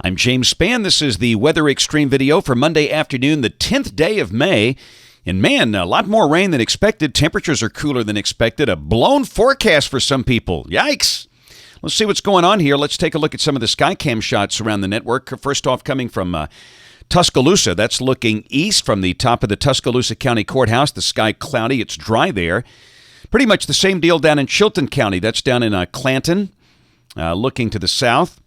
I'm James Spann. This is the Weather Xtreme video for Monday afternoon, the 10th day of May. And man, a lot more rain than expected. Temperatures are cooler than expected. A blown forecast for some people. Yikes. Let's see what's going on here. Let's take a look at some of the Skycam shots around the network. First off, coming from Tuscaloosa. That's looking east from the top of the Tuscaloosa County Courthouse. The sky cloudy. It's dry there. Pretty much the same deal down in Chilton County. That's down in Clanton, looking to the south.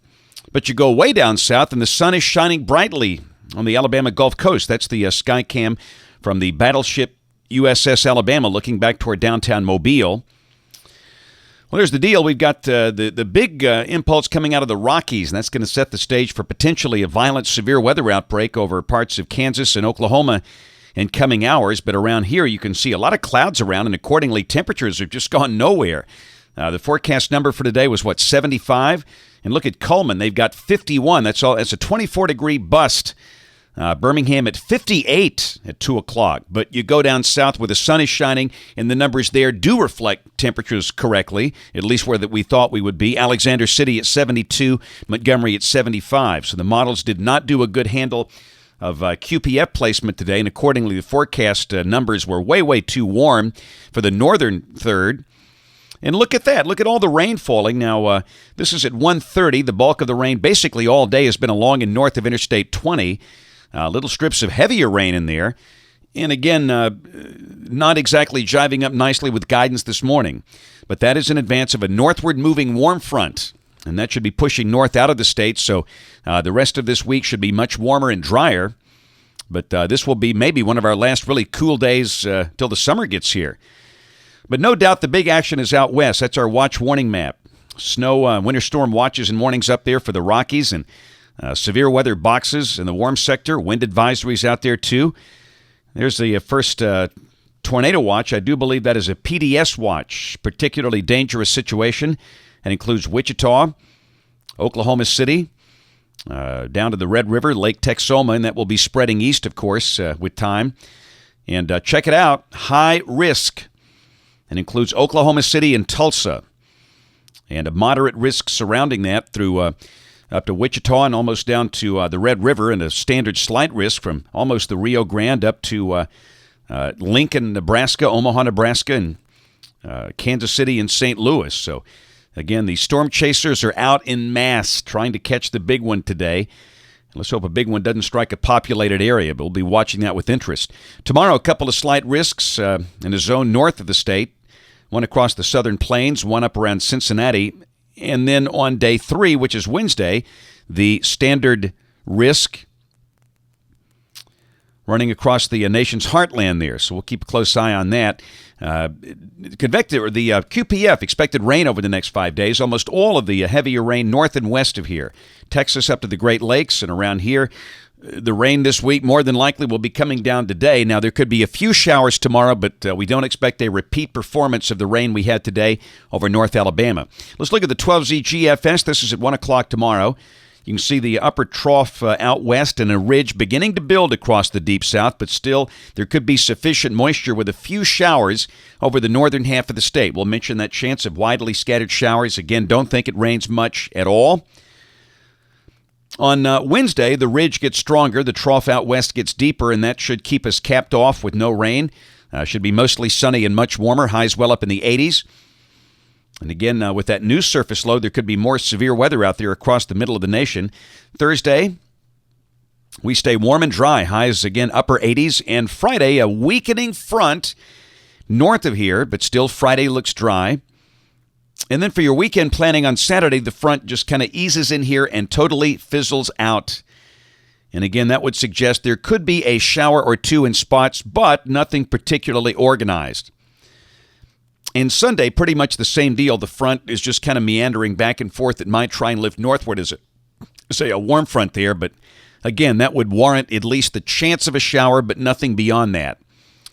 But you go way down south, and the sun is shining brightly on the Alabama Gulf Coast. That's the Skycam from the battleship USS Alabama looking back toward downtown Mobile. Well, there's the deal. We've got the big impulse coming out of the Rockies, and that's going to set the stage for potentially a violent, severe weather outbreak over parts of Kansas and Oklahoma in coming hours. But around here, you can see a lot of clouds around, and accordingly, temperatures have just gone nowhere. The forecast number for today was, 75? And look at Coleman. They've got 51. That's a 24-degree bust. Birmingham at 58 at 2 o'clock. But you go down south where the sun is shining, and the numbers there do reflect temperatures correctly, at least where that we thought we would be. Alexander City at 72, Montgomery at 75. So the models did not do a good handle of QPF placement today, and accordingly the forecast numbers were way, way too warm for the northern third. And look at that. Look at all the rain falling. Now, this is at 1:30. The bulk of the rain basically all day has been along and north of Interstate 20. Little strips of heavier rain in there. And again, not exactly jiving up nicely with guidance this morning. But that is in advance of a northward moving warm front. And that should be pushing north out of the state. So the rest of this week should be much warmer and drier. But this will be maybe one of our last really cool days till the summer gets here. But no doubt the big action is out west. That's our watch warning map. Snow, winter storm watches and warnings up there for the Rockies, and severe weather boxes in the warm sector. Wind advisories out there too. There's the first tornado watch. I do believe that is a PDS watch, particularly dangerous situation. That includes Wichita, Oklahoma City, down to the Red River, Lake Texoma, and that will be spreading east, of course, with time. And check it out, high risk. And includes Oklahoma City and Tulsa, and a moderate risk surrounding that through up to Wichita and almost down to the Red River, and a standard slight risk from almost the Rio Grande up to Lincoln, Nebraska, Omaha, Nebraska, and Kansas City and St. Louis. So, again, the storm chasers are out en masse trying to catch the big one today. Let's hope a big one doesn't strike a populated area, but we'll be watching that with interest. Tomorrow, a couple of slight risks in a zone north of the state. One across the southern plains, one up around Cincinnati. And then on day 3, which is Wednesday, the standard risk running across the nation's heartland there. So we'll keep a close eye on that. Convective, or the QPF, expected rain over the next 5 days. Almost all of the heavier rain north and west of here. Texas up to the Great Lakes and around here. The rain this week more than likely will be coming down today. Now, there could be a few showers tomorrow, but we don't expect a repeat performance of the rain we had today over North Alabama. Let's look at the 12Z GFS. This is at 1 o'clock tomorrow. You can see the upper trough out west and a ridge beginning to build across the deep south, but still there could be sufficient moisture with a few showers over the northern half of the state. We'll mention that chance of widely scattered showers. Again, don't think it rains much at all. On Wednesday, the ridge gets stronger, the trough out west gets deeper, and that should keep us capped off with no rain. Should be mostly sunny and much warmer, highs well up in the 80s. And again, with that new surface low, there could be more severe weather out there across the middle of the nation. Thursday, we stay warm and dry, highs again upper 80s. And Friday, a weakening front north of here, but still Friday looks dry. And then for your weekend planning on Saturday, the front just kind of eases in here and totally fizzles out. And again, that would suggest there could be a shower or two in spots, but nothing particularly organized. And Sunday, pretty much the same deal. The front is just kind of meandering back and forth. It might try and lift northward as a warm front there. But again, that would warrant at least the chance of a shower, but nothing beyond that.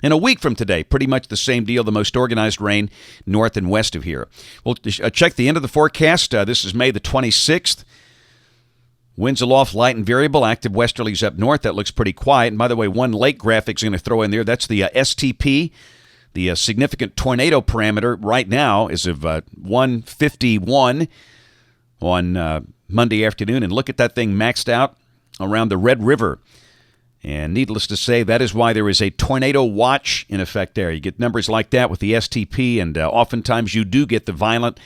And a week from today, pretty much the same deal, the most organized rain north and west of here. We'll check the end of the forecast. This is May the 26th. Winds aloft, light and variable. Active westerlies up north. That looks pretty quiet. And by the way, one lake graphic is going to throw in there. That's the STP. The significant tornado parameter right now is of 151 on Monday afternoon, and look at that thing maxed out around the Red River. And needless to say, that is why there is a tornado watch in effect there. You get numbers like that with the STP, and oftentimes you do get the violent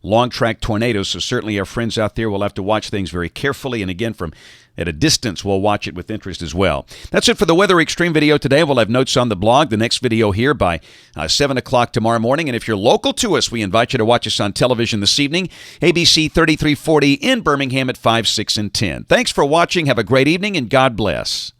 long-track tornadoes. So certainly our friends out there will have to watch things very carefully. And again, from at a distance, we'll watch it with interest as well. That's it for the Weather Extreme video today. We'll have notes on the blog. The next video here by 7 o'clock tomorrow morning. And if you're local to us, we invite you to watch us on television this evening, ABC 3340 in Birmingham at 5, 6, and 10. Thanks for watching. Have a great evening, and God bless.